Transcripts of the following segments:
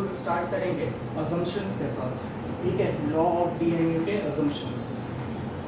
लोग स्टार्ट करेंगे अजम्पशंस के साथ, ठीक है, लॉ ऑफ डीएमयू के अजम्पशंस।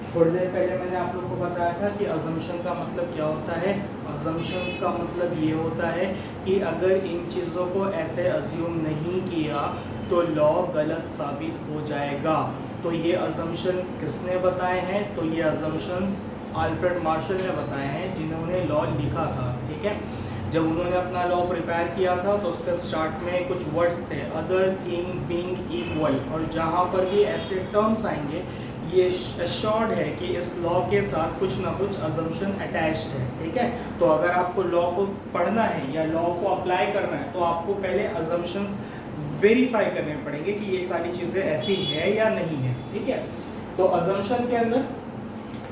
थोड़ी देर पहले मैंने आप लोग को बताया था कि अजम्पशन का मतलब क्या होता है। अजम्पशंस का मतलब ये होता है कि अगर इन चीज़ों को ऐसे अज्यूम नहीं किया तो लॉ गलत साबित हो जाएगा। तो ये अजम्पशन किसने बताए हैं? तो ये अजम्पशंस अल्फ्रेड मार्शल ने बताए हैं, जिन्होंने लॉ लिखा था, ठीक है। जब उन्होंने अपना लॉ प्रिपेयर किया था तो उसके स्टार्ट में कुछ वर्ड्स थे, अदर थिंग बीइंग इक्वल, और जहाँ पर भी ऐसे टर्म्स आएंगे ये एश्योर्ड है कि इस लॉ के साथ कुछ ना कुछ अजम्पशन अटैच्ड है, ठीक है। तो अगर आपको लॉ को पढ़ना है या लॉ को अप्लाई करना है तो आपको पहले अजम्पशंस वेरीफाई करने पड़ेंगे कि ये सारी चीज़ें ऐसी है या नहीं है, ठीक है। तो अजम्पशन के अंदर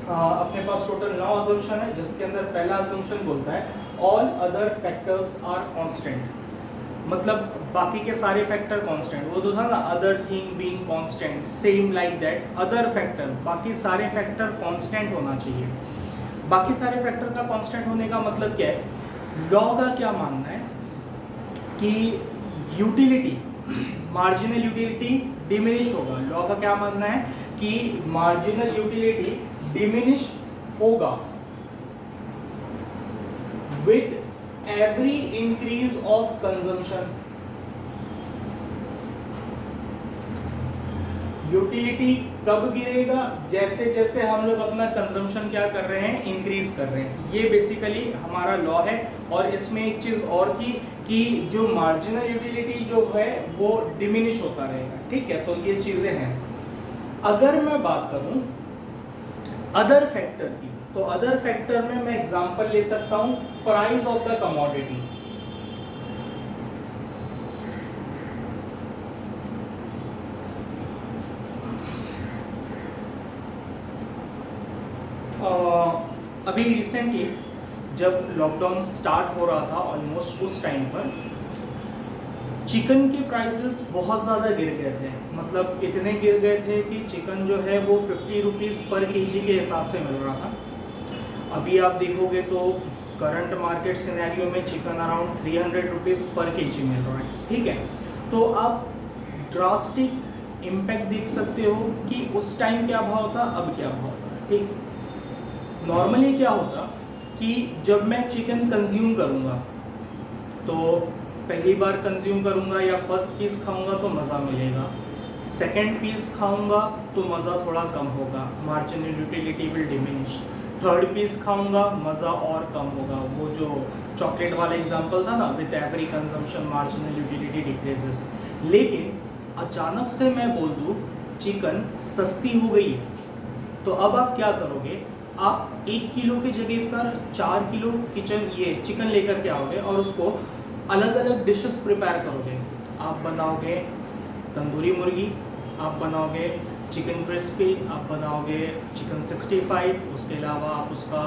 अपने पास टोटल 9 अजम्पशन है, जिसके अंदर पहला अजम्पशन बोलता है all other factors are constant, मतलब बाकी के सारे फैक्टर कांस्टेंट। वो तो था ना, other thing being constant, same like that other factor, बाकी सारे फैक्टर कांस्टेंट होना चाहिए। बाकी सारे फैक्टर का कांस्टेंट होने का मतलब क्या है? लॉ का क्या मानना है कि यूटिलिटी, मार्जिनल यूटिलिटी डिमिनिश होगा। लॉ का क्या मानना है कि मार्जिनल यूटिलिटी डिमिनिश होगा with every increase of consumption। Utility कब गिरेगा? जैसे जैसे हम लोग अपना कंजम्पशन क्या कर रहे हैं, इंक्रीज कर रहे हैं। ये बेसिकली हमारा लॉ है। और इसमें एक चीज और थी कि जो मार्जिनल यूटिलिटी जो है वो डिमिनिश होता रहेगा, ठीक है। तो ये चीजें हैं। अगर मैं बात करूं अदर फैक्टर की, तो अदर फैक्टर में मैं एग्जांपल ले सकता हूं प्राइस ऑफ द कमोडिटी। अभी रिसेंटली जब लॉकडाउन स्टार्ट हो रहा था, ऑलमोस्ट उस टाइम पर चिकन के प्राइसेस बहुत ज़्यादा गिर गए थे। मतलब इतने गिर गए थे कि चिकन जो है वो 50 रुपीज़ पर केजी के हिसाब से मिल रहा था। अभी आप देखोगे तो करंट मार्केट सिनेरियो में चिकन अराउंड 300 रुपीज़ पर केजी मिल रहा है, ठीक है। तो आप ड्रास्टिक इम्पैक्ट देख सकते हो कि उस टाइम क्या भाव था, अब क्या भाव था, ठीक। नॉर्मली क्या होता कि जब मैं चिकन कंज्यूम करूँगा तो पहली बार कंज्यूम करूँगा या फर्स्ट पीस खाऊँगा तो मज़ा मिलेगा, सेकंड पीस खाऊँगा तो मज़ा थोड़ा कम होगा, marginal utility will diminish. Third piece खाऊँगा मज़ा और कम होगा। वो जो चॉकलेट वाला एग्जांपल था ना, with every consumption marginal utility decreases. लेकिन अचानक से मैं बोल दूँ चिकन सस्ती हो गई, तो अब आप क्या करोगे? आप 1 किलो की जगह पर 4 किलो चिकन लेकर के आओगे और उसको अलग अलग डिशेस प्रिपेयर करोगे। आप बनाओगे तंदूरी मुर्गी, आप बनाओगे चिकन क्रिस्पी, आप बनाओगे चिकन 65, उसके अलावा आप उसका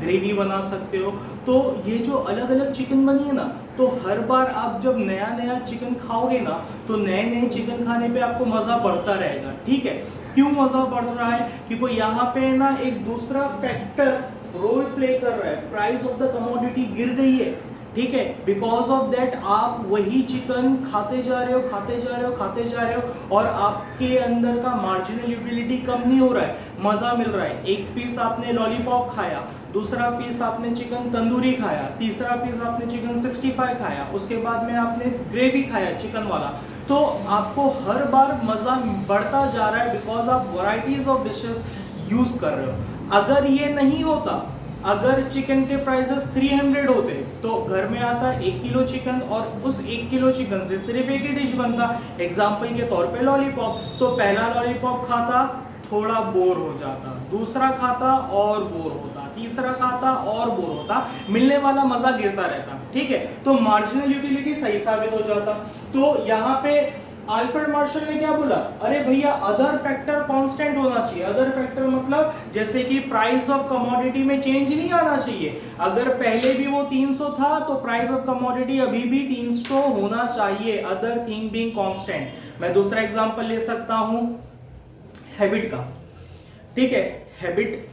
ग्रेवी बना सकते हो। तो ये जो अलग अलग चिकन बनी है ना, तो हर बार आप जब नया नया चिकन खाओगे ना, तो नए नए चिकन खाने पे आपको मज़ा बढ़ता रहेगा, ठीक है। क्यों मज़ा बढ़ रहा है? क्योंकि यहाँ पे ना एक दूसरा फैक्टर रोल प्ले कर रहा है, प्राइस ऑफ द कमोडिटी गिर गई है, ठीक है। बिकॉज ऑफ दैट आप वही चिकन खाते जा रहे हो और आपके अंदर का मार्जिनल यूटिलिटी कम नहीं हो रहा है, मज़ा मिल रहा है। एक पीस आपने लॉलीपॉप खाया, दूसरा पीस आपने चिकन तंदूरी खाया, तीसरा पीस आपने चिकन 65 खाया, उसके बाद में आपने ग्रेवी खाया चिकन वाला, तो आपको हर बार मज़ा बढ़ता जा रहा है बिकॉज आप वैरायटीज ऑफ डिशेस यूज़ कर रहे हो। अगर ये नहीं होता, अगर चिकन के प्राइसेस 300 होते तो घर में आता 1 किलो चिकन और उस 1 किलो चिकन से सिर्फ एक ही डिश बनता, एग्जाम्पल के तौर पे लॉलीपॉप। तो पहला लॉलीपॉप खाता थोड़ा बोर हो जाता, दूसरा खाता और बोर होता, तीसरा खाता और बोर होता, मिलने वाला मजा गिरता रहता, ठीक है। तो मार्जिनल यूटिलिटी सही साबित हो जाता। तो यहाँ पे अल्फ्रेड मार्शल ने क्या बोला? अरे भैया अदर फैक्टर कांस्टेंट होना चाहिए। अदर फैक्टर मतलब जैसे कि प्राइस ऑफ कमोडिटी में चेंज नहीं आना चाहिए। अगर पहले भी वो 300 था तो प्राइस ऑफ कमोडिटी अभी भी 300 होना चाहिए, अदर थिंग बीइंग कांस्टेंट। मैं दूसरा एग्जांपल ले सकता हूं हैबिट का, ठीक है। हैबिट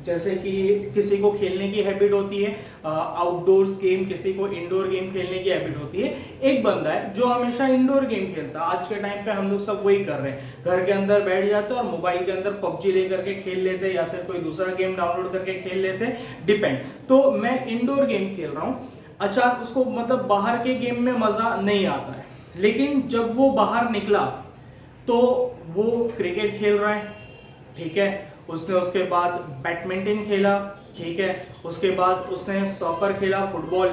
जैसे कि किसी को खेलने की हैबिट होती है आउटडोर्स गेम, किसी को इंडोर गेम खेलने की हैबिट होती है। एक बंदा है जो हमेशा इंडोर गेम खेलता है, आज के टाइम पे हम लोग सब वही कर रहे हैं, घर के अंदर बैठ जाते हैं और मोबाइल के अंदर पबजी लेकर के खेल लेते हैं या फिर कोई दूसरा गेम डाउनलोड करके खेल लेते हैं, डिपेंड। तो मैं इंडोर गेम खेल रहा हूँ, अच्छा उसको मतलब बाहर के गेम में मजा नहीं आता है, लेकिन जब वो बाहर निकला तो वो क्रिकेट खेल रहा है, ठीक है, उसने उसके बाद बैडमिंटन खेला, ठीक है, उसके बाद उसने सॉकर खेला, फुटबॉल।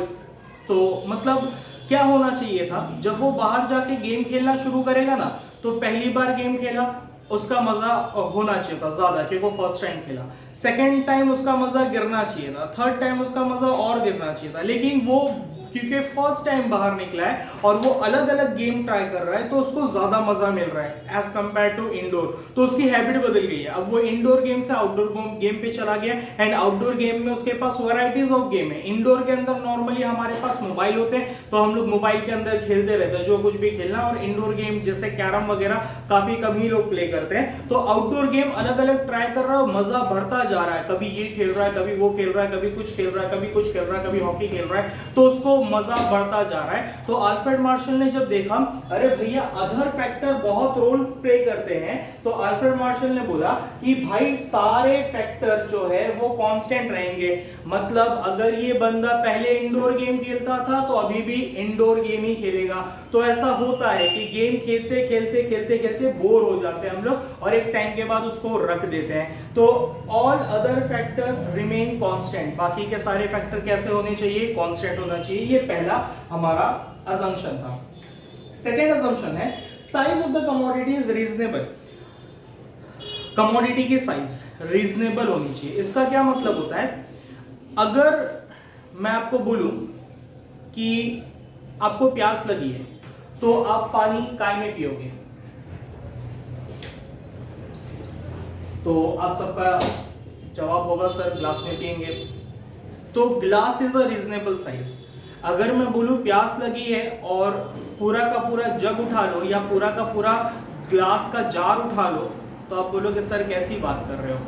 तो मतलब क्या होना चाहिए था, जब वो बाहर जाके गेम खेलना शुरू करेगा ना, तो पहली बार गेम खेला उसका मजा होना चाहिए था ज्यादा, क्योंकि वो फर्स्ट टाइम खेला, सेकंड टाइम उसका मजा गिरना चाहिए था, थर्ड टाइम उसका मजा और गिरना चाहिए था, लेकिन वो क्योंकि फर्स्ट टाइम बाहर निकला है और वो अलग अलग गेम ट्राई कर रहा है, तो उसको ज्यादा मजा मिल रहा है एज कंपेयर टू इंडोर। तो उसकी हैबिट बदल गई है, अब वो इंडोर गेम से आउटडोर गेम पे चला गया, एंड आउटडोर गेम में उसके पास वैरायटीज ऑफ गेम है। इंडोर के अंदर नॉर्मली हमारे पास मोबाइल होते हैं, तो हम लोग मोबाइल के अंदर खेलते रहते हैं जो कुछ भी खेलना, और इंडोर गेम जैसे कैरम वगैरह काफी कम ही लोग प्ले करते हैं। तो आउटडोर गेम अलग अलग ट्राई कर रहा है, मजा बढ़ता जा रहा है, कभी ये खेल रहा है, कभी वो खेल रहा है, कभी कुछ खेल रहा है, कभी कुछ खेल रहा है, कभी हॉकी खेल रहा है, तो उसको मजा बढ़ता जा रहा है। तो अल्फ्रेड मार्शल ने जब देखा अरे भैया अदर फैक्टर बहुत रोल प्ले करते हैं, तो अल्फ्रेड मार्शल ने बोला कि भाई सारे फैक्टर जो है वो कांस्टेंट रहेंगे। मतलब अगर ये बंदा पहले इंडोर गेम खेलता था तो अभी भी इंडोर गेम ही खेलेगा। तो ऐसा होता है कि गेम खेलते खेलते खेलते खेलते बोर हो जाते हैं हम लोग और एक टाइम के बाद उसको रख देते हैं। तो all other factor remain constant, बाकी के सारे फैक्टर कैसे होने चाहिए, कांस्टेंट होना चाहिए। ये पहला हमारा असम्पशन था। सेकेंड असम्पशन है size of the commodity is reasonable. Commodity की साइज रीजनेबल होनी चाहिए। इसका क्या मतलब होता है, अगर मैं आपको बोलूं कि आपको प्यास लगी है तो आप पानी काय में पियोगे, तो आप सबका जवाब होगा सर ग्लास में पिएंगे। तो glass is a reasonable size. अगर मैं बोलूं प्यास लगी है और पूरा का पूरा जग उठा लो या पूरा का पूरा ग्लास का जार उठा लो, तो आप बोलोगे सर कैसी बात कर रहे हो।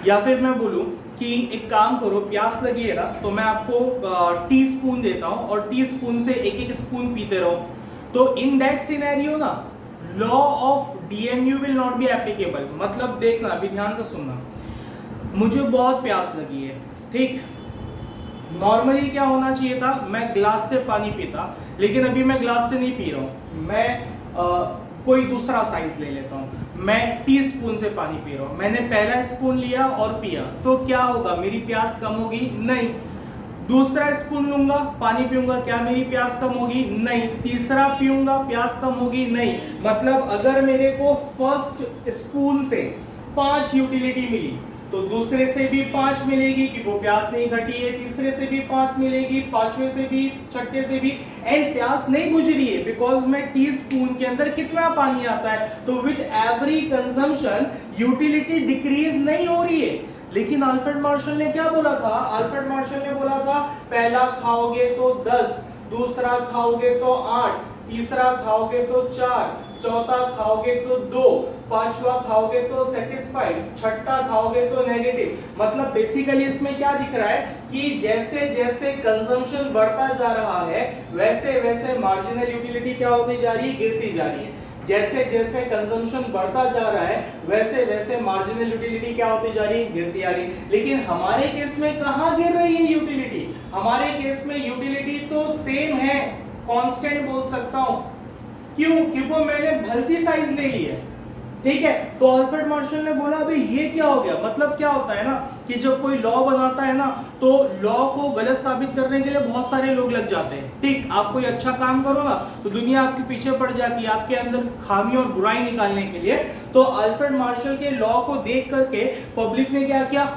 या फिर मैं बोलूं कि एक काम करो, प्यास लगी है ना तो मैं आपको टी स्पून देता हूं और टी स्पून से एक एक स्पून पीते रहो, तो इन दैट सिनेरियो ना law of DMU will not be applicable. मतलब देखना, अभी ध्यान से सुनना, मुझे बहुत प्यास लगी है, ठीक, नॉर्मली क्या होना चाहिए था, मैं ग्लास से पानी पीता, लेकिन अभी मैं ग्लास से नहीं पी रहा हूं, मैं कोई दूसरा साइज ले लेता हूं, मैं टी स्पून से पानी पी रहा हूं। मैंने पहला स्पून लिया और पिया, तो क्या होगा, मेरी प्यास कम होगी? नहीं। दूसरा स्पून लूंगा, पानी पीऊंगा, क्या मेरी प्यास कम होगी? नहीं। तीसरा पीऊंगा, प्यास कम होगी? नहीं। मतलब अगर मेरे को फर्स्ट स्पून से 5 यूटिलिटी मिली तो दूसरे से भी 5 मिलेगी कि वो प्यास नहीं घटी है, तीसरे से भी 5 मिलेगी, पांचवे से भी, छठे से भी, एंड प्यास नहीं बुझ रही है बिकॉज मैं टी स्पून के अंदर कितना पानी आता है। तो with every consumption utility decrease नहीं हो रही है। लेकिन अल्फ्रेड मार्शल ने क्या बोला था, अल्फ्रेड मार्शल ने बोला था पहला खाओगे तो 10, दूसरा खाओगे तो 8, तीसरा खाओगे तो 4, चौथा खाओगे तो 2, पांचवा खाओगे तो सेटिस्फाइड, छठा खाओगे तो नेगेटिव। मतलब बेसिकली इसमें क्या दिख रहा है कि जैसे जैसे कंजम्पशन बढ़ता जा रहा है वैसे वैसे मार्जिनल यूटिलिटी क्या होती जा रही है, गिरती जा रही है। जैसे जैसे कंजम्पशन बढ़ता जा रहा है वैसे वैसे मार्जिनल यूटिलिटी क्या होती जा रही है, गिरती आ रही है। लेकिन हमारे केस में कहां गिर रही है यूटिलिटी, हमारे केस में यूटिलिटी तो सेम है, कांस्टेंट बोल सकता हूं। क्यों? क्योंकि मैंने भलती साइज ले ली है, ठीक है। तो अल्फ्रेड मार्शल ने बोला भाई ये क्या हो गया। मतलब क्या होता है ना कि जब कोई लॉ बनाता है ना तो लॉ को गलत साबित करने के लिए बहुत सारे लोग लग जाते हैं, ठीक। आप कोई अच्छा काम करो ना तो दुनिया आपके पीछे पड़ जाती है आपके अंदर खामी और बुराई निकालने के लिए। तो अल्फ्रेड मार्शल के लॉ को देख करके पब्लिक ने क्या किया,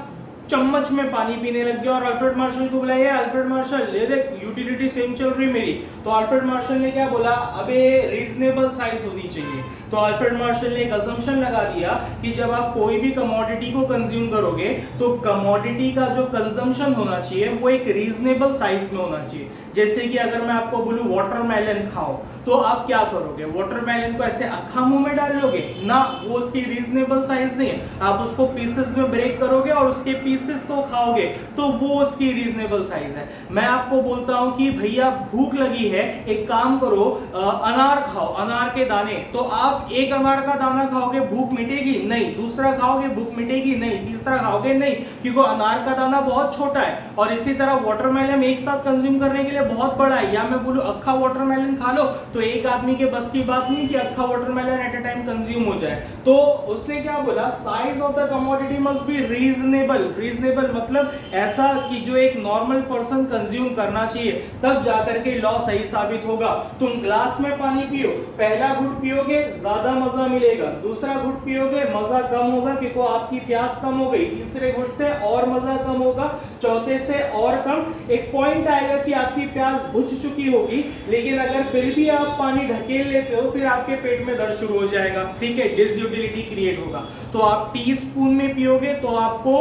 चम्मच में पानी पीने लग गया और अल्फ्रेड मार्शल को बुलाया, अल्फ्रेड मार्शल ले देख यूटिलिटी सेम चल रही मेरी। तो अल्फ्रेड मार्शल ने क्या बोला, अबे रीजनेबल साइज होनी चाहिए। तो अल्फ्रेड मार्शल ने एक असम्पशन लगा दिया कि जब आप कोई भी कमोडिटी को कंज्यूम करोगे तो कमोडिटी का जो कंजम्पशन होना चाहिए वो एक रीजनेबल साइज में होना चाहिए। जैसे कि अगर मैं आपको बोलूं वाटरमेलन खाओ तो आप क्या करोगे, वाटरमेलन को ऐसे अक्खा मुंह में डाल लोगे ना, वो उसकी रीजनेबल साइज नहीं है। आप उसको पीसेस में ब्रेक करोगे और उसके पीस पीसेस को खाओगे तो वो उसकी रीजनेबल साइज है। मैं आपको बोलता हूं कि भैया भूख लगी है, एक काम करो, अनार खाओ, अनार के दाने, तो आप एक अनार का दाना खाओगे भूख मिटेगी नहीं, दूसरा खाओगे भूख मिटेगी नहीं, तीसरा खाओगे नहीं, क्योंकि अनार का दाना बहुत छोटा है। और इसी तरह वाटरमेलन एक साथ कंज्यूम करने के लिए बहुत बड़ा है, या मैं बोलूं अक्खा वाटरमेलन खा लो तो एक आदमी के बस की बात नहीं कि अक्खा watermelon at a time consume हो जाए। तो उसने क्या बोला, size of the commodity must be reasonable. Reasonable मतलब ऐसा कि जो एक नॉर्मल पर्सन कंज्यूम करना चाहिए, तब जाकर के लॉ सही साबित होगा। तुम ग्लास में पानी पियो, पहला घुट पियोगे ज्यादा मजा मिलेगा, दूसरा घुट पियोगे मजा कम होगा क्योंकि आपकी प्यास कम हो गई, तीसरे घुट से और मजा कम होगा, चौथे से और कम। एक पॉइंट आएगा कि आपकी प्यास बुझ चुकी होगी, लेकिन अगर फिर भी आप पानी ढकेल लेते हो फिर आपके पेट में दर्द शुरू हो जाएगा, ठीक है, डिसयूटिलिटी क्रिएट होगा। तो आप टी स्पून में पियोगे तो आपको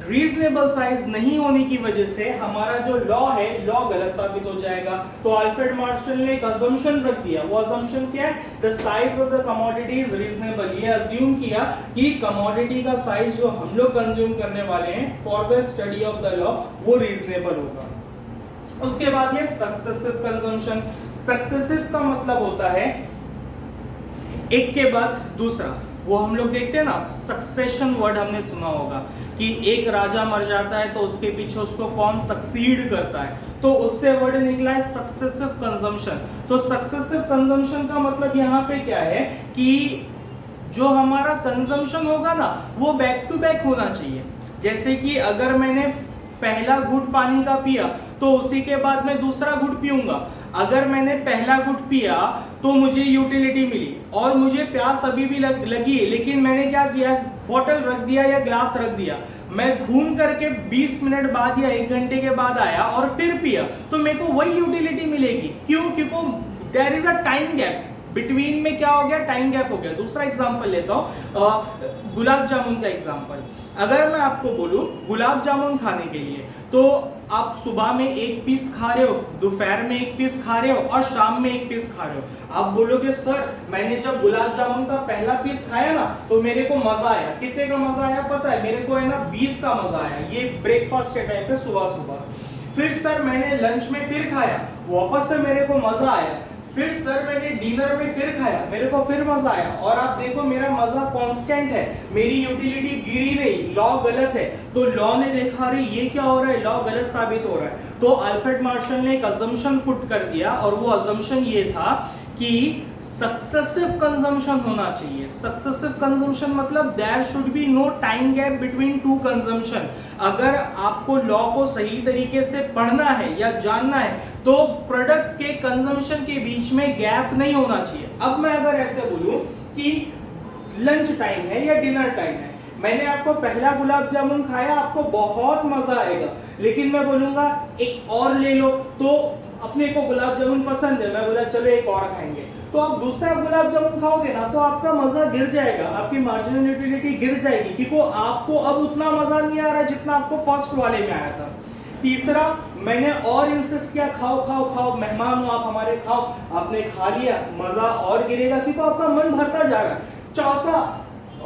रीजनेबल साइज नहीं होने की वजह से हमारा जो लॉ है, लॉ गलत साबित हो जाएगा। तो अल्फ्रेड मार्शल ने एक अजम्पशन रख दिया, वो अजम्पशन क्या है, the size of the commodity is reasonable. ये अज्यूम किया कि कमोडिटी का साइज जो हम लोग कंज्यूम करने वाले हैं for the study of the law वो रीजनेबल होगा। उसके बाद में सक्सेसिव कंजम्पशन। सक्सेसिव का मतलब होता है एक के बाद दूसरा, वो हम लोग देखते हैं ना, सक्सेशन वर्ड हमने सुना होगा कि एक राजा मर जाता है तो उसके पीछे उसको कौन सक्सीड करता है, तो उससे वर्ड निकला है सक्सेसिव कंजम्पशन। तो सक्सेसिव कंजम्पशन का मतलब यहाँ पे क्या है कि जो हमारा कंजम्पशन होगा ना वो बैक टू बैक होना चाहिए। जैसे कि अगर मैंने पहला घुट पानी का पिया तो उसी के बाद मैं दूसरा घुट पीऊंगा। अगर मैंने पहला घुट पिया तो मुझे यूटिलिटी मिली और मुझे प्यास अभी भी लगी, लेकिन मैंने क्या किया, बोतल रख दिया या ग्लास रख दिया, मैं घूम करके 20 मिनट बाद या 1 घंटे के बाद आया और फिर पिया तो मेरे को वही यूटिलिटी मिलेगी। क्यों? क्योंकि there is a time gap between में, क्या हो गया, टाइम गैप हो गया। दूसरा एग्जांपल लेता हूं, गुलाब जामुन का एग्जांपल। अगर मैं आपको बोलूं गुलाब जामुन खाने के लिए, तो आप सुबह में 1 पीस खा रहे हो, दोपहर में 1 पीस खा रहे हो और शाम में 1 पीस खा रहे हो। आप बोलोगे सर मैंने जब गुलाब जामुन का पहला पीस खाया ना तो मेरे को मजा आया। कितने का मजा आया पता है? मेरे को है ना 20 का मजा आया, ये ब्रेकफास्ट के टाइम पे सुबह सुबह। फिर सर मैंने लंच में फिर खाया, वापस से मेरे को मजा आया। फिर सर मैंने डिनर में फिर खाया, मेरे को फिर मजा आया। और आप देखो मेरा मजा कांस्टेंट है, मेरी यूटिलिटी गिरी नहीं, लॉ गलत है। तो लॉ ने देखा अरे ये क्या हो रहा है, लॉ गलत साबित हो रहा है। तो अल्फ्रेड मार्शल ने एक अजम्पशन पुट कर दिया और वो अजम्पशन ये था कि सक्सेसिव कंजम्पशन होना चाहिए। सक्सेसिव कंजम्पशन मतलब there should be no time gap between two consumption. अगर आपको लॉ को सही तरीके से पढ़ना है या जानना है तो प्रोडक्ट के कंजम्पशन के बीच में गैप नहीं होना चाहिए। अब मैं अगर ऐसे बोलूं कि लंच टाइम है या डिनर टाइम है, मैंने आपको पहला गुलाब जामुन खाया, आपको बहुत मजा आएगा, लेकिन मैं बोलूंगा एक और ले लो, तो अपने को गुलाब जामुन पसंद है, मैं बोला चलो एक और खाएंगे, तो आप दूसरा गुलाब जामुन खाओगे ना तो आपका मजा गिर जाएगा, आपकी मार्जिनल यूटिलिटी गिर जाएगी, क्योंकि आपको अब उतना मजा नहीं आ रहा जितना आपको फर्स्ट वाले में आया था। तीसरा मैंने और इंसिस्ट किया, खाओ खाओ खाओ, मेहमान हो आप हमारे, खाओ, आपने खा लिया, मजा और गिरेगा क्योंकि आपका मन भरता जा रहा है। चौथा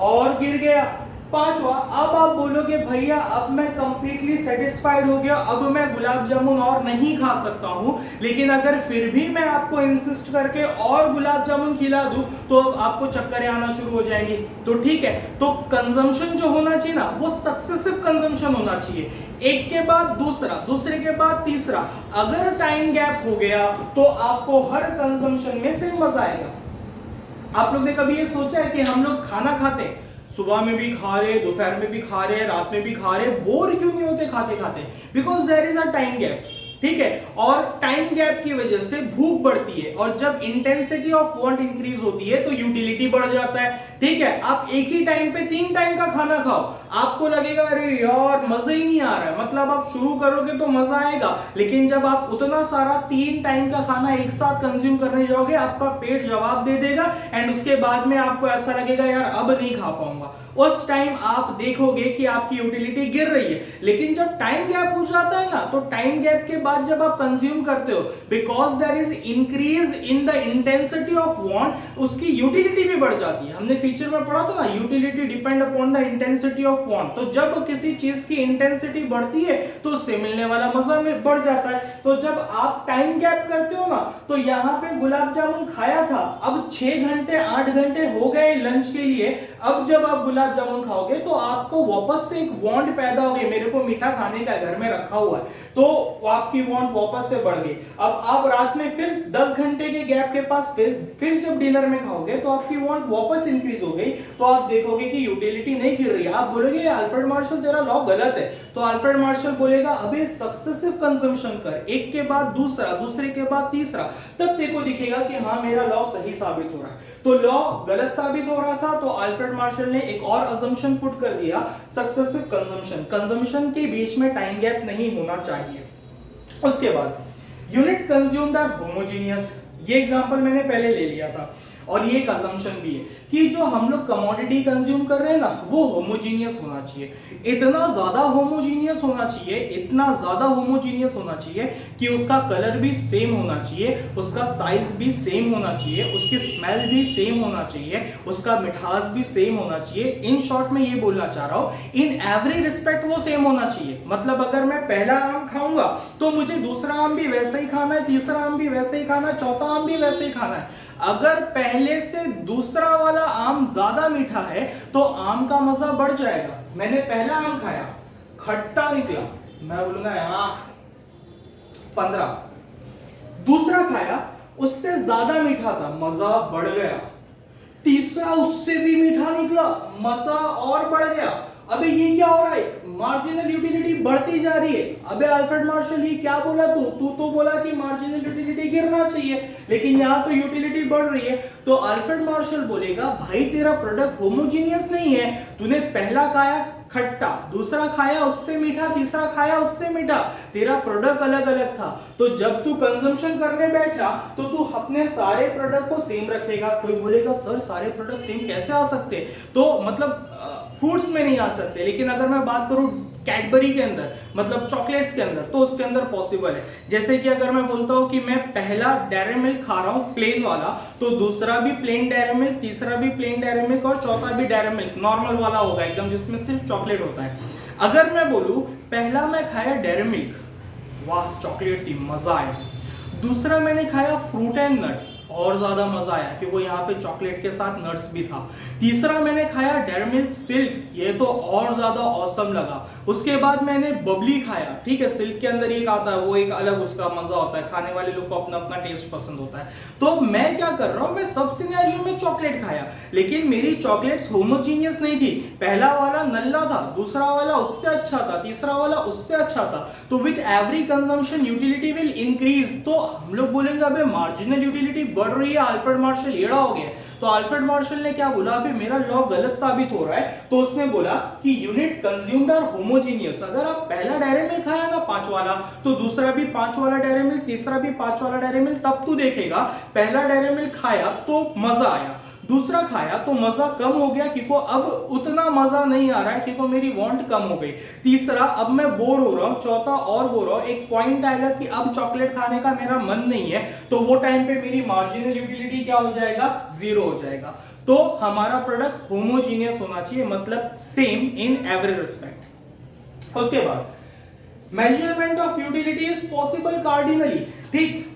और गिर गया। पांचवा, अब आप बोलोगे भैया अब मैं कंप्लीटली सेटिस्फाइड हो गया, अब मैं गुलाब जामुन और नहीं खा सकता हूं, लेकिन अगर फिर भी मैं आपको इंसिस्ट करके और गुलाब जामुन खिला दूं तो आपको चक्कर आना शुरू हो जाएंगी। तो ठीक है, तो कंजम्पशन जो होना चाहिए ना वो सक्सेसिव कंजम्पशन होना चाहिए, एक के बाद दूसरा, दूसरे के बाद तीसरा। अगर टाइम गैप हो गया तो आपको हर कंजम्पशन में से मजा आएगा। आप लोग ने कभी ये सोचा है कि हम लोग खाना खाते हैं, सुबह में भी खा रहे, दोपहर में भी खा रहे, रात में भी खा रहे, बोर क्यों नहीं होते खाते खाते? Because there is a time gap, ठीक है। और टाइम गैप की वजह से भूख बढ़ती है, और जब इंटेंसिटी ऑफ वांट इंक्रीज होती है तो यूटिलिटी बढ़ जाता है, ठीक है। आप एक ही टाइम पे 3 टाइम का खाना खाओ, आपको लगेगा अरे यार मजा ही नहीं आ रहा है, मतलब आप शुरू करोगे तो मजा आएगा, लेकिन जब आप उतना सारा 3 टाइम का खाना एक साथ कंज्यूम करने जाओगे आपका पेट जवाब दे देगा, एंड उसके बाद में आपको ऐसा लगेगा यार अब नहीं खा पाऊंगा। उस टाइम आप देखोगे कि आपकी यूटिलिटी गिर रही है। लेकिन जब टाइम गैप हो जाता है ना, तो टाइम गैप के बाद बाद जब आप कंज्यूम करते हो, because there is increase in the intensity of want, उसकी यूटिलिटी भी बढ़ जाती है। हमने फीचर में पढ़ा था ना, utility depend upon the intensity of want. तो जब किसी चीज की इंटेंसिटी बढ़ती है तो उससे मिलने वाला मजा में बढ़ जाता है। तो जब आप टाइम गैप करते हो ना, तो यहाँ पे गुलाब जामुन खाया था, अब 6 घंटे 8 घंटे हो गए लंच के लिए, अब जब आप गुलाब जामुन खाओगे तो आपको वापस से एक वांट पैदा हो गई, मेरे को मीठा खाने का घर में रखा हुआ है, तो आपकी वांट वापस से बढ़ गई। अब आप रात में फिर 10 घंटे के गैप के पास फिर जब डिनर में खाओगे तो आपकी वांट वापस इंक्रीज हो गई, तो आप देखोगे कि यूटिलिटी नहीं गिर रही है। आप बोलोगे अल्फ्रेड मार्शल तेरा लॉ गलत है, तो अल्फ्रेड मार्शल बोलेगा अबे सक्सेसिव कंजम्पशन कर, एक के बाद दूसरा, दूसरे के बाद तीसरा, तब तेरे को दिखेगा कि हाँ मेरा लॉ सही साबित हो रहा है। तो लॉ गलत साबित हो रहा था, तो अल्फ्रेड मार्शल ने एक और अजम्पशन पुट कर दिया, सक्सेसिव कंजम्पशन, कंजम्पशन के बीच में टाइम गैप नहीं होना चाहिए। उसके बाद यूनिट कंज्यूम्ड आर होमोजेनियस, ये एग्जांपल मैंने पहले ले लिया था, और ये एक असम्पशन भी है कि जो हम लोग कमोडिटी कंज्यूम कर रहे हैं ना, वो होमोजीनियस होना चाहिए, इतना ज्यादा होमोजीनियस होना चाहिए, इतना ज्यादा होमोजीनियस होना चाहिए कि उसका कलर भी सेम होना चाहिए, उसका साइज भी सेम होना चाहिए, उसकी स्मेल भी सेम होना चाहिए, उसका मिठास भी सेम होना चाहिए। इन शॉर्ट में ये बोलना चाह रहा हूं, इन एवरी रिस्पेक्ट वो सेम होना चाहिए। मतलब अगर मैं पहला आम खाऊंगा तो मुझे दूसरा आम भी वैसे ही खाना है, तीसरा आम भी वैसे ही खाना है, चौथा आम भी वैसे ही खाना है। अगर पहले से दूसरा वाला आम ज्यादा मीठा है तो आम का मजा बढ़ जाएगा। मैंने पहला आम खाया, खट्टा निकला, मैं बोलूंगा 15। दूसरा खाया, उससे ज्यादा मीठा था, मजा बढ़ गया। तीसरा उससे भी मीठा निकला, मजा और बढ़ गया। अबे ये क्या हो रहा है, मार्जिनल यूटिलिटी बढ़ती जा रही है। अबे अल्फ्रेड मार्शल ये क्या बोला, तू तो बोला कि मार्जिनल यूटिलिटी गिरना चाहिए, लेकिन यहाँ तो यूटिलिटी बढ़ रही है। तो अल्फ्रेड मार्शल बोलेगा भाई तेरा प्रोडक्ट होमोजीनियस नहीं है, तूने पहला खाया खट्टा, दूसरा खाया उससे मीठा, तीसरा खाया उससे मीठा, तेरा प्रोडक्ट अलग अलग था। तो जब तू कंजम्पशन करने बैठा तो तू अपने सारे प्रोडक्ट को सेम रखेगा। कोई बोलेगा सर सारे प्रोडक्ट सेम कैसे आ सकते, तो मतलब फूड्स में नहीं आ सकते, लेकिन अगर मैं बात करूं कैडबरी के अंदर, मतलब चॉकलेट्स के अंदर, तो उसके अंदर पॉसिबल है। जैसे कि अगर मैं बोलता हूं कि मैं पहला डेयरी मिल्क खा रहा हूं प्लेन वाला, तो दूसरा भी प्लेन डेयरी मिल्क, तीसरा भी प्लेन डेयरी मिल्क और चौथा भी डेयरी मिल्क नॉर्मल वाला होगा एकदम, जिसमें सिर्फ चॉकलेट होता है। अगर मैं बोलूं पहला मैं खाया डेयरी मिल्क, वाह चॉकलेट थी, मजा आया। दूसरा मैंने खाया फ्रूट एंड नट, और ज्यादा मजा आया क्योंकि यहाँ पे चॉकलेट के साथ नट्स भी था। तीसरा मैंने खाया डेयरी मिल्क सिल्क, ये तो और ज्यादा ऑसम लगा। उसके बाद मैंने बबली खाया, ठीक है, सिल्क के अंदर एक आता है, वो एक अलग उसका मजा होता है, खाने वाले लोग को अपना अपना टेस्ट पसंद होता है। तो मैं क्या कर रहा हूँ, मैं सब सिनेरियो में चॉकलेट खाया, लेकिन मेरी चॉकलेट्स होमोजीनियस नहीं थी। पहला वाला नल्ला था, दूसरा वाला उससे अच्छा था, तीसरा वाला उससे अच्छा था। तो with every consumption utility will increase. तो हम लोग बोलेंगे अबे मार्जिनल यूटिलिटी बढ़ रही है, अल्फ्रेड मार्शल एड़ा हो गया। तो अल्फ्रेड मार्शल ने क्या बोला, अभी मेरा लॉ गलत साबित हो रहा है। तो उसने बोला कि यूनिट कंज्यूम्ड आर होमोजीनियस। अगर आप पहला डेयरी मिल्क खाया ना 5 वाला, तो दूसरा भी 5 वाला डेयरी मिल्क, तीसरा भी 5 वाला डेयरी मिल्क, तब तू देखेगा पहला डेयरी मिल्क खाया तो मजा आया, दूसरा खाया तो मजा कम हो गया क्योंकि अब उतना मजा नहीं आ रहा है क्योंकि मेरी वांट कम हो गई। तीसरा अब मैं बोर हो रहा हूं, चौथा और बोर हो रहा हूं। एक पॉइंट आएगा कि अब चॉकलेट खाने का मेरा मन नहीं है, तो वो टाइम पे मेरी मार्जिनल यूटिलिटी क्या हो जाएगा, 0 हो जाएगा। तो हमारा प्रोडक्ट होमोजीनियस होना चाहिए, मतलब सेम इन एवरी रिस्पेक्ट। उसके बाद measurement of utility is possible cardinally, ठीक,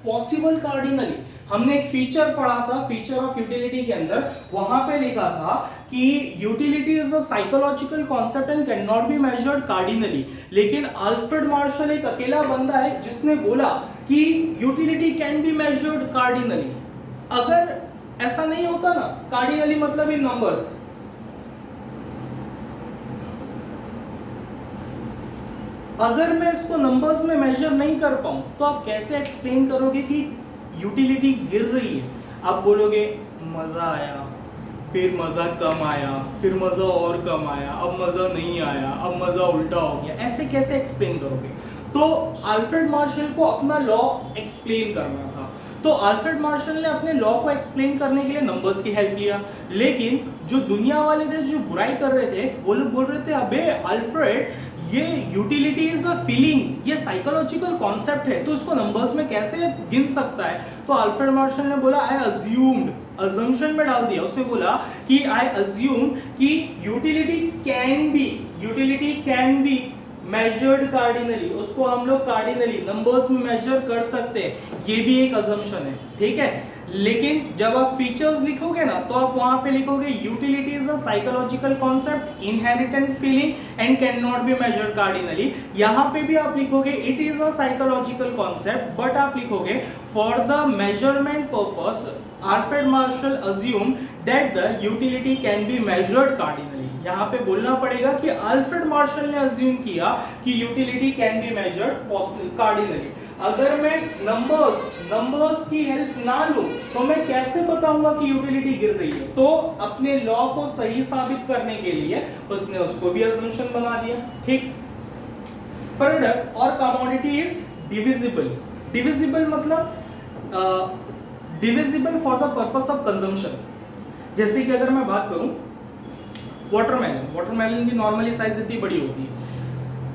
पॉसिबल कार्डिनली। हमने एक फीचर पढ़ा था, फीचर ऑफ यूटिलिटी के अंदर, वहां पे लिखा था कि utility is a psychological concept and can not be measured cardinally. लेकिन अल्फ्रेड मार्शल एक अकेला बंदा है जिसने बोला कि utility can be measured cardinally. अगर ऐसा नहीं होता ना, कार्डिनली मतलब इन नंबर्स, अगर मैं इसको नंबर्स में मेजर नहीं कर पाऊं तो आप कैसे एक्सप्लेन करोगे कि यूटिलिटी गिर रही है। आप बोलोगे मजा आया, फिर मजा कम आया, फिर मजा और कम आया, अब मजा नहीं आया, अब मजा उल्टा हो गया, ऐसे कैसे एक्सप्लेन करोगे। तो अल्फ्रेड मार्शल को अपना लॉ एक्सप्लेन करना था, तो अल्फ्रेड मार्शल ने अपने लॉ को एक्सप्लेन करने के लिए नंबर्स की हेल्प लिया। लेकिन जो दुनिया वाले थे, जो बुराई कर रहे थे, वो लोग बोल रहे थे अबे अल्फ्रेड ये यूटिलिटी इज अ फीलिंग, ये साइकोलॉजिकल कॉन्सेप्ट है, तो इसको नंबर्स में कैसे गिन सकता है? तो अल्फ्रेड मार्शल ने बोला आई अज्यूम्ड, अजम्पशन में डाल दिया, उसने बोला कि आई अज्यूम कि utility can be measured cardinally, उसको हम लोग कार्डिनली नंबर्स में मेजर कर सकते हैं, ये भी एक अजम्पशन है, ठीक है। लेकिन जब आप फीचर्स लिखोगे ना तो आप वहां पे लिखोगे utility is a psychological concept, inherent feeling and can not be measured cardinally. यहां पे भी आप लिखोगे it is a psychological concept, but आप लिखोगे for the measurement purpose Alfred Marshall assume that the utility can be measured cardinally. यहाँ पे बोलना पड़ेगा कि अल्फ्रेड मार्शल ने अज्यूम किया कि utility can be measured cardinally. अगर मैं नंबर्स की हेल्प ना लूं तो मैं कैसे बताऊंगा कि यूटिलिटी गिर रही है? तो अपने लॉ को सही साबित करने के लिए उसने उसको भी अजम्पशन बना दिया, ठीक। प्रोडक्ट और कमोडिटी इज डिविजिबल, डिविजिबल मतलब divisible for the purpose of consumption. जैसे कि अगर मैं बात करूं वाटरमेलन की नॉर्मली साइज इतनी बड़ी होती है,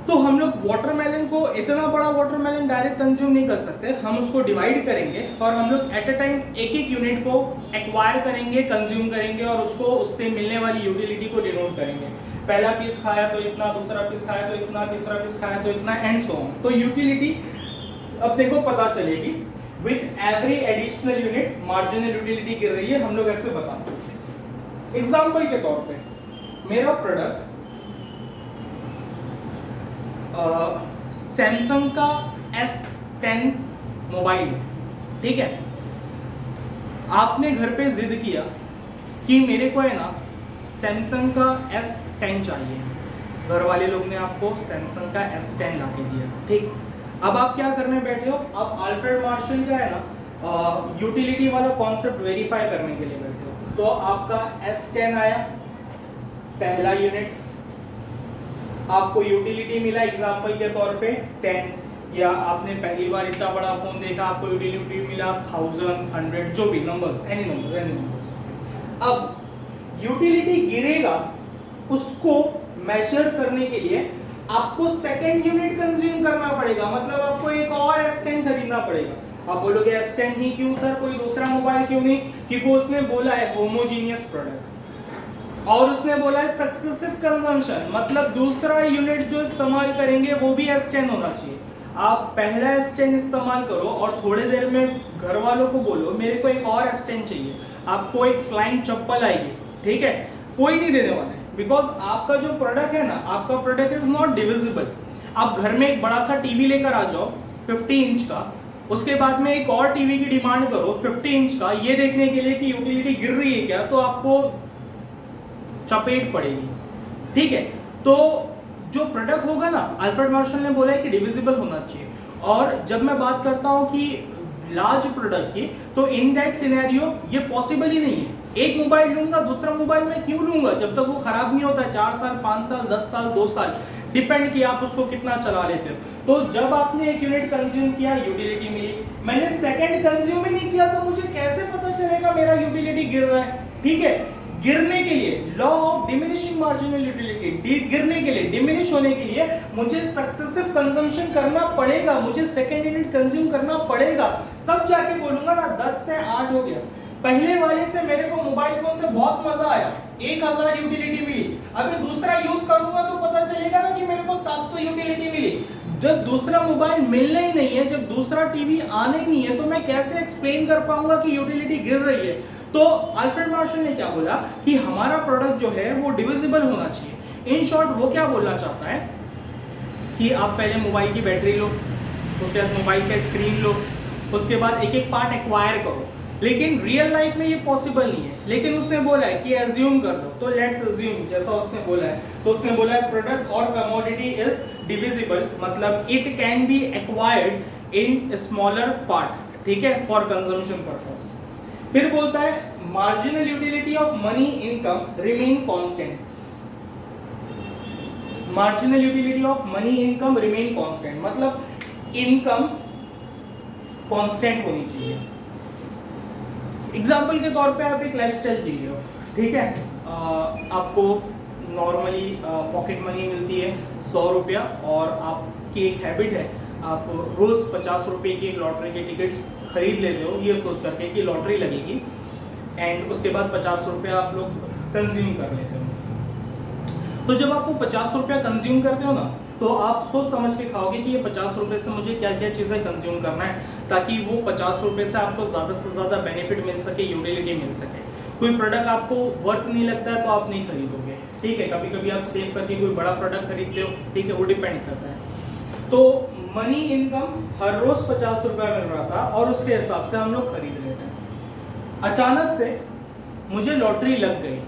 तो हम लोग वाटरमेलन को, इतना बड़ा वाटरमेलन डायरेक्ट कंज्यूम नहीं कर सकते, हम उसको डिवाइड करेंगे और हम लोग एट अ टाइम एक यूनिट को एक्वायर करेंगे, कंज्यूम करेंगे और उसको उससे मिलने वाली यूटिलिटी को डिनोट करेंगे। पहला पीस खाया तो इतना, दूसरा पीस खाया तो इतना, तीसरा पीस खाया तो इतना, एंड सो ऑन। तो यूटिलिटी अब देखो पता चलेगी with every additional unit marginal utility गिर रही है, हम लोग ऐसे बता सकते हैं। एग्जाम्पल के तौर पे मेरा प्रोडक्ट सैमसंग का S10 मोबाइल है, ठीक है। आपने घर पे जिद किया कि मेरे को है ना सैमसंग का S10 चाहिए, घर वाले लोग ने आपको सैमसंग का S10 ला के दिया, ठीक। अब आप क्या करने बैठे हो? आप अल्फ्रेड मार्शल का है ना यूटिलिटी वाला कॉन्सेप्ट वेरीफाई करने के लिए बैठे हो। तो आपका S10 आया, पहला यूनिट, आपको यूटिलिटी मिला एग्जांपल के तौर पे 10, या आपने पहली बार इतना बड़ा फोन देखा, आपको यूटिलिटी मिला 1000, 100, जो भी नंबर्स, एनी नंबर्स। अब यूटिलिटी गिरेगा, उसको मेजर करने के लिए आपको सेकंड यूनिट कंज्यूम करना पड़ेगा, मतलब आपको एक और S10 खरीदना पड़ेगा। आप बोलोगे S10 ही क्यों सर, कोई दूसरा मोबाइल क्यों नहीं? क्योंकि उसने बोला है होमोजीनियस प्रोडक्ट और उसने बोला है सक्सेसिव कंजम्पशन, मतलब दूसरा यूनिट जो इस्तेमाल करेंगे वो भी S10 होना चाहिए। आप पहला S10 इस्तेमाल करो और थोड़ी देर में घर वालों को बोलो मेरे को एक और S10 चाहिए, आपको एक फ्लाइंग चप्पल आएगी, ठीक है, कोई नहीं देने वाला है, बिकॉज आपका जो प्रोडक्ट है ना, आपका प्रोडक्ट इज नॉट डिविजिबल। आप घर में एक बड़ा सा टीवी लेकर आ जाओ 50 इंच का, उसके बाद में एक और टीवी की डिमांड करो 50 इंच का, ये देखने के लिए कि यूटिलिटी गिर रही है क्या, तो आपको चपेट पड़ेगी, ठीक है। तो जो प्रोडक्ट होगा ना, अल्फ्रेड मार्शल ने बोला है कि डिविजिबल होना चाहिए। और जब मैं बात करता हूं कि लार्ज प्रोडक्ट की, तो इन दैट सिनेरियो ये पॉसिबल ही नहीं है। एक मोबाइल लूंगा, दूसरा मोबाइल मैं क्यों लूंगा जब तक वो खराब नहीं होता, 4 साल 5 साल 10 साल 2 साल, डिपेंड किया आप उसको कितना चला लेते हो। तो जब आपने एक यूनिट कंज्यूम किया, यूटिलिटी मिली, मैंने सेकंड कंज्यूम ही नहीं किया, तो मुझे कैसे पता चलेगा मेरा यूटिलिटी गिर रहा है, ठीक है। गिरने के लिए law of diminishing marginal utility, गिरने के लिए, डिमिनिश होने के लिए मुझे सक्सेसिव कंजम्पशन करना पड़ेगा, मुझे सेकंड यूनिट कंज्यूम करना पड़ेगा, तब जाके बोलूंगा ना 10 से 8 हो गया। पहले वाले से मेरे को मोबाइल फोन से बहुत मजा आया, 1000 यूटिलिटी मिली, अभी दूसरा यूज करूंगा तो पता चलेगा ना कि मेरे को 700 यूटिलिटी मिली। जब दूसरा मोबाइल मिलना ही नहीं है, जब दूसरा टीवी आना ही नहीं है, तो मैं कैसे एक्सप्लेन कर पाऊंगा कि यूटिलिटी गिर रही है? तो अल्फ्रेड मार्शल ने क्या बोला कि हमारा प्रोडक्ट जो है वो डिविजिबल होना चाहिए। इन शॉर्ट वो क्या बोलना चाहता है कि आप पहले मोबाइल की बैटरी लो, उसके बाद मोबाइल का स्क्रीन लो, उसके बाद एक एक पार्ट एक्वायर करो, लेकिन रियल लाइफ में ये पॉसिबल नहीं है। लेकिन उसने बोला है कि एज्यूम कर लो, तो लेट्स एज्यूम जैसा उसने बोला है, तो उसने बोला है प्रोडक्ट और कमोडिटी इज डिविजिबल, मतलब it can be acquired in smaller part, ठीक है, फॉर कंजम्पशन पर्पस। फिर बोलता है marginal utility of money income remain constant, marginal utility of money income remain constant, मतलब इनकम कांस्टेंट होनी चाहिए। एग्जाम्पल के तौर पे आप एक लाइफस्टाइल जी रहे हो, ठीक है, आपको नॉर्मली पॉकेट मनी मिलती है 100 रुपया, और आपकी एक हैबिट है आप रोज़ 50 रुपये की एक लॉटरी की टिकट खरीद लेते हो ये सोच करके कि लॉटरी लगेगी, एंड उसके बाद 50 रुपया आप लोग कंज्यूम कर लेते हो। तो जब आप वो 50 रुपया कंज्यूम करते हो ना, तो आप सोच समझ के खाओगे कि ये 50 रुपये से मुझे क्या क्या चीज़ें कंज्यूम करना है, ताकि वो 50 रुपये से आपको ज़्यादा से ज़्यादा बेनिफिट मिल सके, यूटिलिटी मिल सके। कोई प्रोडक्ट आपको वर्थ नहीं लगता है तो आप नहीं खरीदोगे, ठीक है। कभी कभी आप सेव करके कोई बड़ा प्रोडक्ट खरीदते हो, ठीक है, वो डिपेंड करता है। तो मनी इनकम हर रोज 50 रुपया मिल रहा था और उसके हिसाब से हम लोग खरीद रहे थे। अचानक से मुझे लॉटरी लग गई,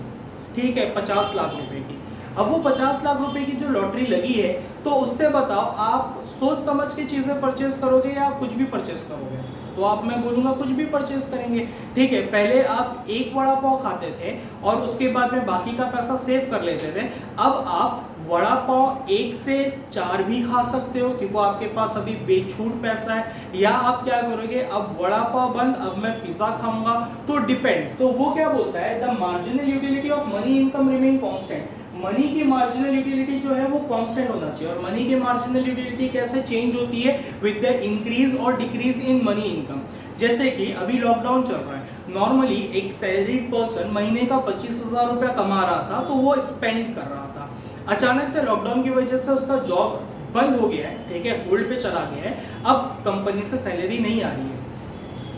ठीक है, 50 लाख रुपए की। अब वो 50 लाख रुपए की जो लॉटरी लगी है, तो उससे बताओ आप सोच समझ के चीजें परचेस करोगे या कुछ भी परचेस करोगे? तो आप, मैं बोलूँगा कुछ भी परचेस करेंगे, ठीक है। पहले आप एक वड़ा पाव खाते थे और उसके बाद में बाकी का पैसा सेव कर लेते थे। अब आप वड़ा पाव 1 से 4 भी खा सकते हो क्योंकि आपके पास अभी बेछूट पैसा है, या आप क्या करोगे, अब वड़ा पाव बंद, अब मैं पिज्जा खाऊंगा। तो डिपेंड, तो वो क्या बोलता है, the marginal utility of money income remain constant. Money की मार्जिनल यूटिलिटी जो है वो कांस्टेंट होना चाहिए। और मनी की मार्जिनल यूटिलिटी कैसे चेंज होती है? विद द इंक्रीज और डिक्रीज इन मनी इनकम। जैसे कि अभी लॉकडाउन चल रहा है, नॉर्मली एक सैलरीड पर्सन महीने का 25,000 रुपया कमा रहा था, तो वो स्पेंड कर रहा था। अचानक से लॉकडाउन की वजह से उसका जॉब बंद हो गया है, ठीक है, होल्ड पे चला गया है, अब कंपनी से सैलरी नहीं आ रही है,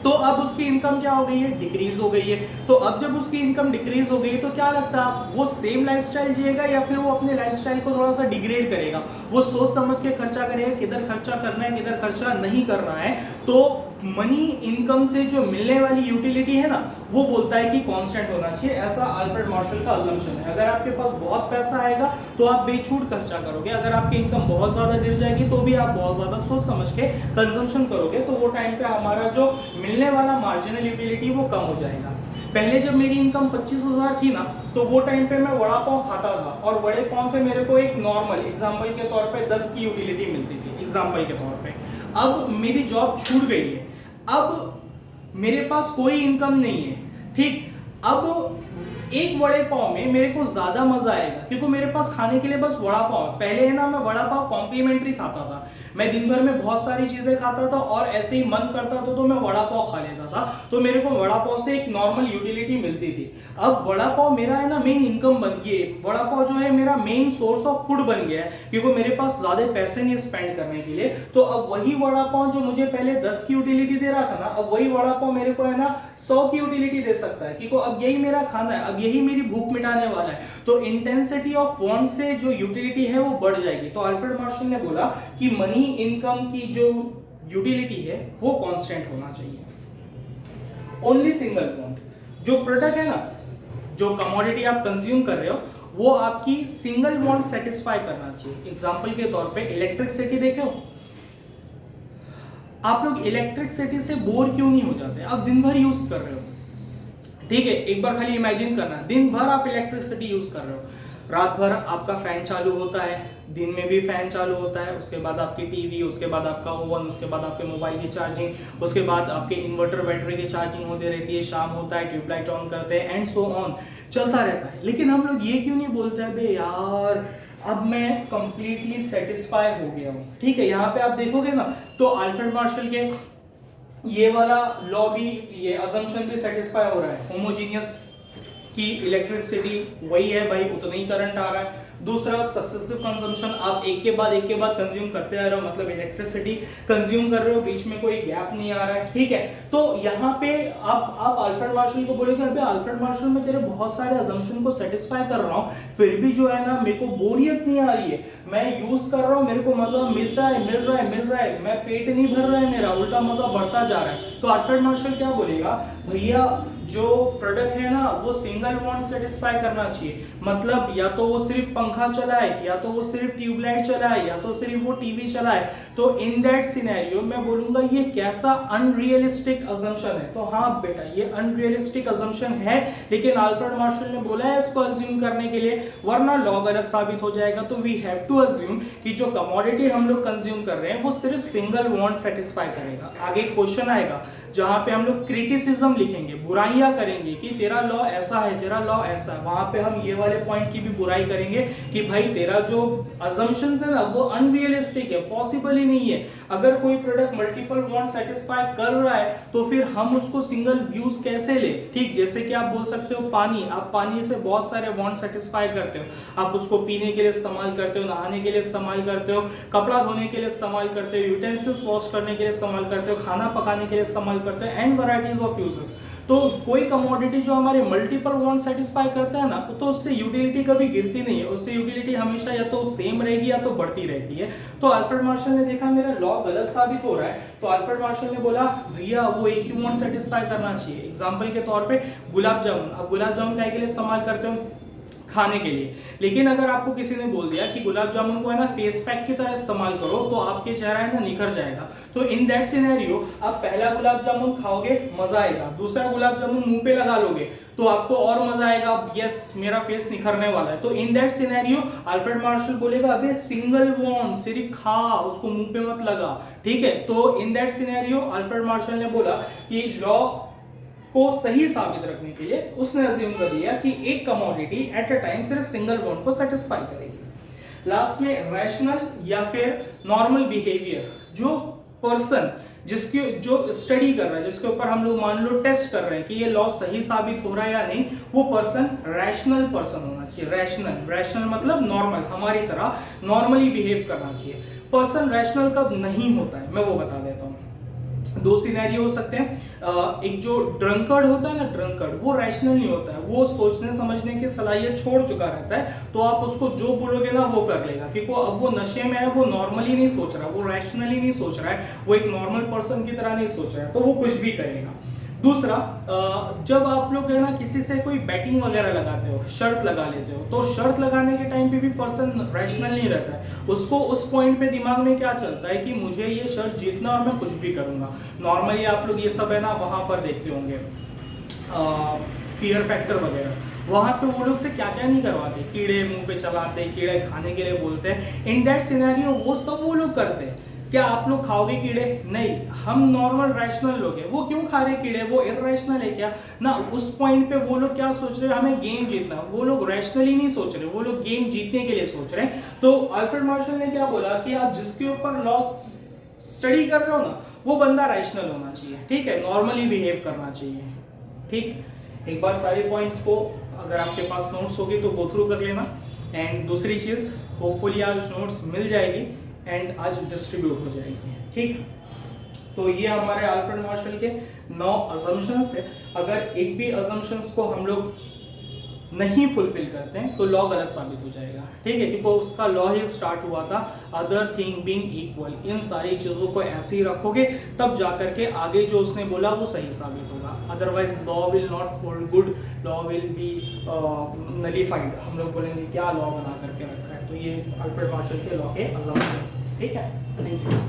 तो अब उसकी इनकम क्या हो गई है? डिक्रीज हो गई है। तो अब जब उसकी इनकम डिक्रीज हो गई है, तो क्या लगता है, वो सेम लाइफस्टाइल जिएगा या फिर वो अपने लाइफस्टाइल को थोड़ा सा डिग्रेड करेगा? वो सोच समझ के खर्चा करेगा, किधर खर्चा करना है, किधर खर्चा नहीं करना है। तो मनी इनकम से जो मिलने वाली यूटिलिटी है ना, वो बोलता है कि कांस्टेंट होना चाहिए, ऐसा अल्फ्रेड मार्शल का अजम्पशन है। अगर आपके पास बहुत पैसा आएगा तो आप बेछूट खर्चा करोगे, अगर आपकी इनकम बहुत ज्यादा गिर जाएगी तो भी आप बहुत ज्यादा सोच समझ के कंजम्पशन करोगे, तो वो टाइम पे हमारा जो मिलने वाला मार्जिनल यूटिलिटी वो कम हो जाएगा। पहले जब मेरी इनकम 25,000 थी ना, तो वो टाइम पे मैं वड़ा पाव खाता था और वड़े पाव से मेरे को एक नॉर्मल एग्जांपल के तौर पे 10 की यूटिलिटी मिलती थी, एग्जांपल के तौर पे। अब मेरी जॉब छूट गई है, अब मेरे पास कोई इनकम नहीं है, ठीक। अब एक वड़े पाव में मेरे को ज्यादा मजा आएगा क्योंकि मेरे पास खाने के लिए बस वड़ा पाव। पहले है ना, मैं वड़ा पाव कॉम्प्लीमेंट्री खाता था, मैं दिन भर में बहुत सारी चीजें खाता था और ऐसे ही मन करता था तो मैं वड़ा पाव खा लेता था, तो मेरे को वड़ा पाव से एक नॉर्मल यूटिलिटी मिलती थी। अब वड़ा पाव मेरा है ना मेन इनकम बन गई है, वड़ा पाव जो है मेरा मेन सोर्स ऑफ फूड बन गया है क्योंकि मेरे पास ज्यादा पैसे नहीं स्पेंड करने के लिए। तो अब वही वड़ा पाव जो मुझे पहले 10 की यूटिलिटी दे रहा था ना, अब वही वड़ा पाव मेरे को है ना 100 की यूटिलिटी दे सकता है क्योंकि अब यही मेरा खाना है, अब यही मेरी भूख मिटाने वाला है। तो इंटेंसिटी ऑफ वांट से जो यूटिलिटी है वो बढ़ जाएगी। तो अल्फ्रेड मार्शल ने बोला कि मनी इनकम की जो यूटिलिटी है वो कांस्टेंट होना चाहिए। ओनली सिंगल पॉइंट, जो प्रोडक्ट है ना, जो कमोडिटी आप कंज्यूम कर रहे हो, वो आपकी सिंगल वांट सेटिस्फाई करना चाहिए। एग्जांपल के तौर पे इलेक्ट्रिसिटी देखे हो, आप लोग इलेक्ट्रिसिटी से बोर क्यों नहीं हो जाते? आप दिन भर यूज कर रहे हो, ठीक है, एक बार खाली इमेजिन करना, दिन भर आप इलेक्ट्रिसिटी यूज कर रहे हो, रात भर आपका फैन चालू होता है, दिन में भी फैन चालू होता है, उसके बाद आपकी टीवी, उसके बाद आपका ओवन, उसके बाद आपके मोबाइल की चार्जिंग, उसके बाद आपके इन्वर्टर बैटरी की चार्जिंग होती रहती है, शाम होता है ट्यूबलाइट ऑन करते हैं, एंड सो ऑन, चलता रहता है। लेकिन हम लोग ये क्यों नहीं बोलते हैं, बे यार अब मैं कंप्लीटली सेटिस्फाई हो गया हूँ, ठीक है। यहाँ पे आप देखोगे ना, तो अल्फ्रेड मार्शल के ये वाला लॉ भी, ये अजम्पशन भी सेटिस्फाई हो रहा है, होमोजीनियस की इलेक्ट्रिसिटी वही है भाई, उतना ही करंट आ रहा है। दूसरा, सक्सेसिव कंजम्पशन, आप एक के बाद कंज्यूम करते आ रहे हो, मतलब इलेक्ट्रिसिटी कंज्यूम कर रहे हो, बीच में कोई गैप नहीं आ रहा है, ठीक है। तो यहाँ पे आप अल्फ्रेड मार्शल को बोलोगे, अबे अल्फ्रेड मार्शल में तेरे बहुत सारे अजम्पशन को सेटिस्फाई कर रहा हूँ, फिर भी जो है ना मेरे को बोरियत नहीं आ रही है, मैं यूज कर रहा हूँ, मेरे को मजा मिलता है, मिल रहा है, मैं पेट नहीं भर रहा है मेरा, उल्टा मजा बढ़ता जा रहा है। तो अल्फ्रेड मार्शल क्या बोलेगा, भैया जो प्रोडक्ट है ना वो सिंगल वांट सेटिस्फाई करना चाहिए, मतलब या तो वो सिर्फ पंखा चलाए, या तो वो सिर्फ ट्यूबलाइट चलाए, या तो सिर्फ वो टीवी चलाए। तो इन दैट सिनेरियो मैं बोलूंगा ये कैसा अनरियलिस्टिक अजम्पशन है। तो हाँ बेटा, ये अनरियलिस्टिक अजम्पशन है, लेकिन अल्फ्रेड मार्शल ने बोला है इसको अज्यूम करने के लिए, वरना लॉ गलत साबित हो जाएगा। तो वी हैव टू अज्यूम कि जो कमोडिटी हम लोग कंज्यूम कर रहे हैं वो सिर्फ सिंगल वांट सेटिस्फाई करेगा। आगे क्वेश्चन आएगा जहां पे हम लोग क्रिटिसिज्म लिखेंगे, बुराइयां करेंगे कि तेरा लॉ ऐसा है, तेरा लॉ ऐसा है, वहां पे हम ये वाले पॉइंट की भी बुराई करेंगे कि भाई तेरा जो अजम्पशंस है ना वो अनरियलिस्टिक है, पॉसिबल ही नहीं है। अगर कोई प्रोडक्ट मल्टीपल वांट सेटिस्फाई कर रहा है तो फिर हम उसको सिंगल यूज कैसे ले। ठीक, जैसे कि आप बोल सकते हो पानी, आप पानी से बहुत सारे वांट सेटिस्फाई करते हो, आप उसको पीने के लिए इस्तेमाल करते हो, नहाने के लिए इस्तेमाल करते हो, कपड़ा धोने के लिए इस्तेमाल करते हो, यूटेंसिल्स वॉश करने के लिए इस्तेमाल करते हो, खाना पकाने के लिए इस्तेमाल करते हो, एंड वैरायटीज ऑफ यूजेस। तो कोई कमोडिटी जो हमारे मल्टीपल वांट सेटिस्फाई करता है ना, तो उससे यूटिलिटी कभी गिरती नहीं है, उससे यूटिलिटी हमेशा या तो सेम रहेगी या तो बढ़ती रहती है। तो अल्फ्रेड मार्शल ने देखा मेरा लॉ गलत साबित हो रहा है, तो अल्फ्रेड मार्शल ने बोला भैया वो एक ही वांट सेटिस्फाई करना चाहिए। एग्जांपल के तौर पे गुलाब जामुन, अब गुलाब जामुन काय के लिए इस्तेमाल करते हो, खाने के लिए। लेकिन अगर आपको किसी ने बोल दिया कि गुलाब जामुन को है ना फेस पैक की तरह इस्तेमाल करो तो आपके चेहरा है ना निखर जाएगा, तो इन दैट सिनेरियो आप पहला गुलाब जामुन खाओगे, मजा आएगा, दूसरा गुलाब जामुन मुंह पे लगा लोगे तो आपको और मजा आएगा, यस मेरा फेस निखरने वाला है। तो in that scenario Alfred Marshall बोलेगा अबे सिंगल बॉन्ड, सिर्फ खा, उसको मुंह पे मत लगा। ठीक है, तो in that scenario Alfred Marshall ने बोला कि लॉ को सही साबित रखने के लिए उसने अज्यूम कर लिया कि एक कमोडिटी एट अ टाइम सिर्फ सिंगल बॉन्ड को सेटिस्फाई करेगी। लास्ट में रैशनल या फिर नॉर्मल बिहेवियर, जो पर्सन जिसके जो स्टडी कर रहा है, जिसके ऊपर हम लोग मान लो टेस्ट कर रहे हैं कि ये लॉ सही साबित हो रहा है या नहीं, वो पर्सन रैशनल पर्सन होना चाहिए। रैशनल मतलब नॉर्मल, हमारी तरह नॉर्मली बिहेव करना चाहिए। पर्सन रैशनल कब नहीं होता है मैं वो बता देता हूँ। दो सिनेरियो हो सकते हैं। एक जो ड्रंकर्ड होता है ना, ड्रंकर्ड वो रैशनल नहीं होता है, वो सोचने समझने की सलाहियत छोड़ चुका रहता है, तो आप उसको जो बोलोगे ना वो कर लेगा, क्योंकि अब वो नशे में है, वो नॉर्मली नहीं सोच रहा, वो रैशनली नहीं सोच रहा है, वो एक नॉर्मल पर्सन की तरह नहीं सोच रहा है, तो वो कुछ भी करेगा। दूसरा, जब आप लोग है ना किसी से कोई बैटिंग वगैरह लगाते हो, शर्त लगा लेते हो, तो शर्त लगाने के टाइम पे भी पर्सन रैशनल नहीं रहता है, उसको उस पॉइंट पे दिमाग में क्या चलता है कि मुझे ये शर्त जीतना और मैं कुछ भी करूंगा। नॉर्मली आप लोग ये सब है ना वहां पर देखते होंगे फियर फैक्टर वगैरह, वहां पे वो लोग से क्या क्या नहीं करवाते, कीड़े मुंह पे चलाते, कीड़े खाने के लिए बोलते हैं। इन दैट सिनेरियो वो सब वो लोग करते हैं। क्या आप लोग खाओगे कीड़े? नहीं, हम नॉर्मल रैशनल लोग हैं, वो क्यों खा रहे कीड़े, वो इररेशनल है क्या ना। उस पॉइंट पे वो लोग क्या सोच रहे हैं, हमें गेम जीतना, वो लोग रैशनली नहीं सोच रहे, वो लोग गेम जीतने के लिए सोच रहे हैं। तो अल्फ्रेड मार्शल ने क्या बोला कि आप जिसके ऊपर लॉ स्टडी कर रहे हो ना वो बंदा रैशनल होना चाहिए, ठीक है, नॉर्मली बिहेव करना चाहिए। ठीक, एक बार सारे पॉइंट्स को अगर आपके पास नोट्स होगी तो गो थ्रू कर लेना। एंड दूसरी चीज, होपफुली आज नोट्स मिल जाएगी एंड आज डिस्ट्रीब्यूट हो जाएगी। ठीक, तो ये हमारे अल्फ्रेड मार्शल के 9 अजम्पशंस थे। अगर एक भी अजम्पशंस को हम लोग नहीं फुलफिल करते हैं तो लॉ गलत साबित हो जाएगा। ठीक है, क्योंकि उसका लॉ ही स्टार्ट हुआ था अदर थिंग बीइंग इक्वल, इन सारी चीजों को ऐसे ही रखोगे तब जाकर के आगे जो उसने बोला वो सही साबित होगा, otherwise law will not hold good, law will be nullified. हम लोग बोलेंगे क्या लॉ बना करके रखा है। तो ये अल्फ्रेड मार्शल के लॉ के अजम्पशंस। ठीक है, थैंक यू।